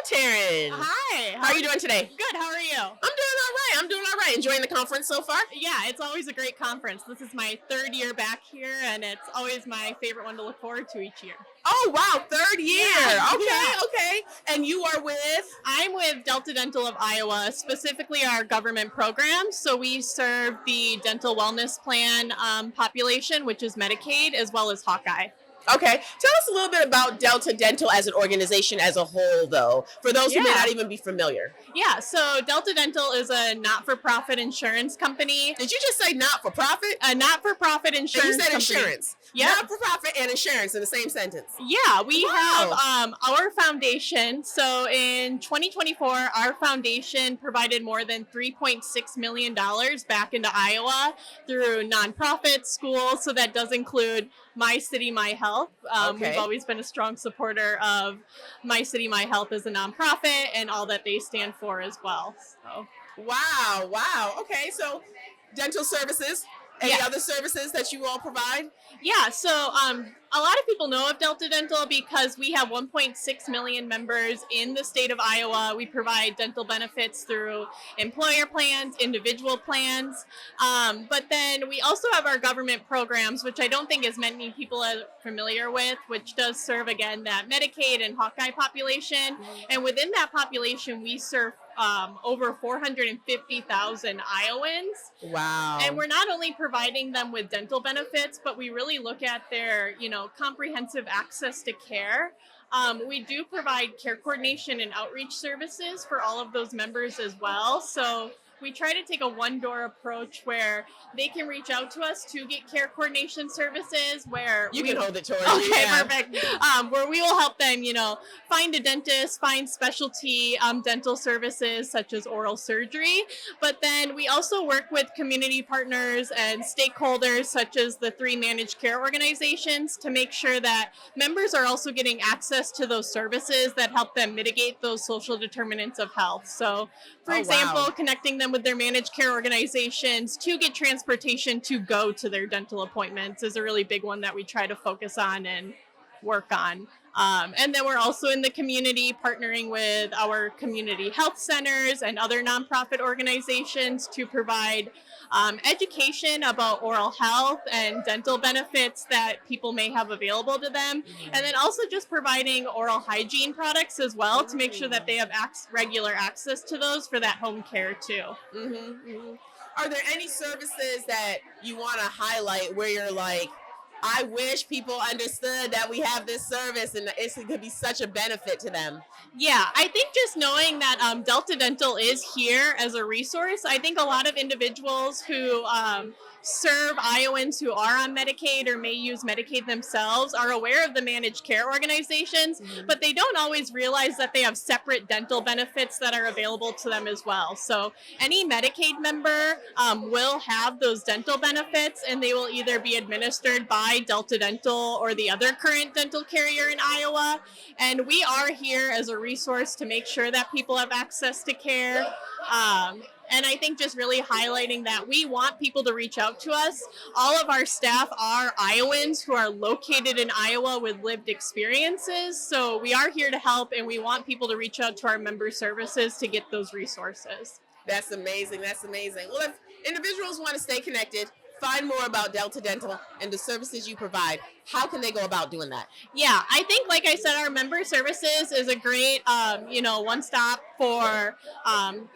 Taryn. Hi. How are you doing today? Good. How are you? I'm doing all right. Enjoying the conference so far? Yeah, it's always a great conference. This is my third year back here, and it's always my favorite one to look forward to each year. Oh, wow. Third year. Yeah. Okay, Yeah. okay. And you are with? I'm with Delta Dental of Iowa, specifically our government program. So we serve the dental wellness plan population, which is Medicaid, as well as Hawkeye. Okay. Tell us a little bit about Delta Dental as an organization as a whole, though, for those who may Yeah. not even be familiar. Yeah, so Delta Dental is a not-for-profit insurance company. Did you just say not-for-profit? A not-for-profit And insurance you said company. insurance. Yep. Not-for-profit and insurance in the same sentence. Yeah, we Wow. have our foundation. So in 2024, our foundation provided more than $3.6 million back into Iowa through nonprofits, schools. So that does include My City, My Health. Okay. We've always been a strong supporter of My City, My Health as a nonprofit and all that they stand for as well. So. Wow. Okay, so dental services. Any Yeah. other services that you all provide? Yeah, so a lot of people know of Delta Dental because we have 1.6 million members in the state of Iowa. We provide dental benefits through employer plans, individual plans, but then we also have our government programs, which I don't think as many people are familiar with, which does serve, again, that Medicaid and Hawkeye population. And within that population, we serve over 450,000 Iowans. Wow. And we're not only providing them with dental benefits, but we really look at their, comprehensive access to care. We do provide care coordination and outreach services for all of those members as well. So we try to take a one-door approach where they can reach out to us to get care coordination services where You can hold it towards Okay, you. Yeah. perfect. Where we will help them, find a dentist, find specialty dental services such as oral surgery. But then we also work with community partners and stakeholders such as the 3 managed care organizations to make sure that members are also getting access to those services that help them mitigate those social determinants of health. So, for Oh, example, wow. connecting them with their managed care organizations to get transportation to go to their dental appointments is a really big one that we try to focus on and work on. And then we're also in the community partnering with our community health centers and other nonprofit organizations to provide education about oral health and dental benefits that people may have available to them. And then also just providing oral hygiene products as well to make sure that they have regular access to those for that home care too. Are there any services that you want to highlight where you're like, I wish people understood that we have this service and it could be such a benefit to them? Yeah, I think just knowing that Delta Dental is here as a resource, I think a lot of individuals who serve Iowans who are on Medicaid or may use Medicaid themselves are aware of the managed care organizations, but they don't always realize that they have separate dental benefits that are available to them as well. So any Medicaid member will have those dental benefits, and they will either be administered by Delta Dental or the other current dental carrier in Iowa. And we are here as a resource to make sure that people have access to care. And I think just really highlighting that we want people to reach out to us. All of our staff are Iowans who are located in Iowa with lived experiences. So we are here to help, and we want people to reach out to our member services to get those resources. That's amazing. Well, if individuals want to stay connected, find more about Delta Dental and the services you provide, how can they go about doing that? Yeah, I think, like I said, our member services is a great, one-stop for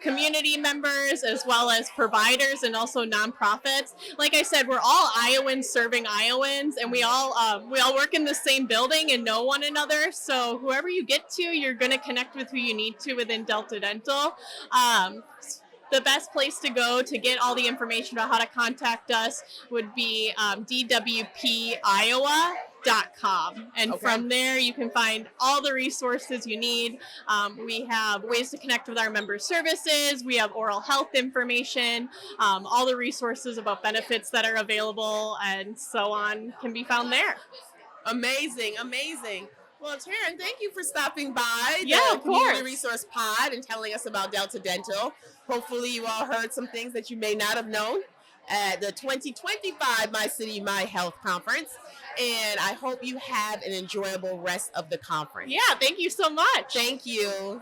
community members as well as providers and also nonprofits. Like I said, we're all Iowans serving Iowans, and we all work in the same building and know one another. So whoever you get to, you're going to connect with who you need to within Delta Dental. The best place to go to get all the information about how to contact us would be dwpiowa.com. And from there, you can find all the resources you need. We have ways to connect with our member services. We have oral health information. All the resources about benefits that are available and so on can be found there. Amazing. Well, Taryn, thank you for stopping by Yeah, the of Community course. Resource Pod and telling us about Delta Dental. Hopefully you all heard some things that you may not have known at the 2025 My City, My Health Conference. And I hope you have an enjoyable rest of the conference. Yeah, thank you so much. Thank you.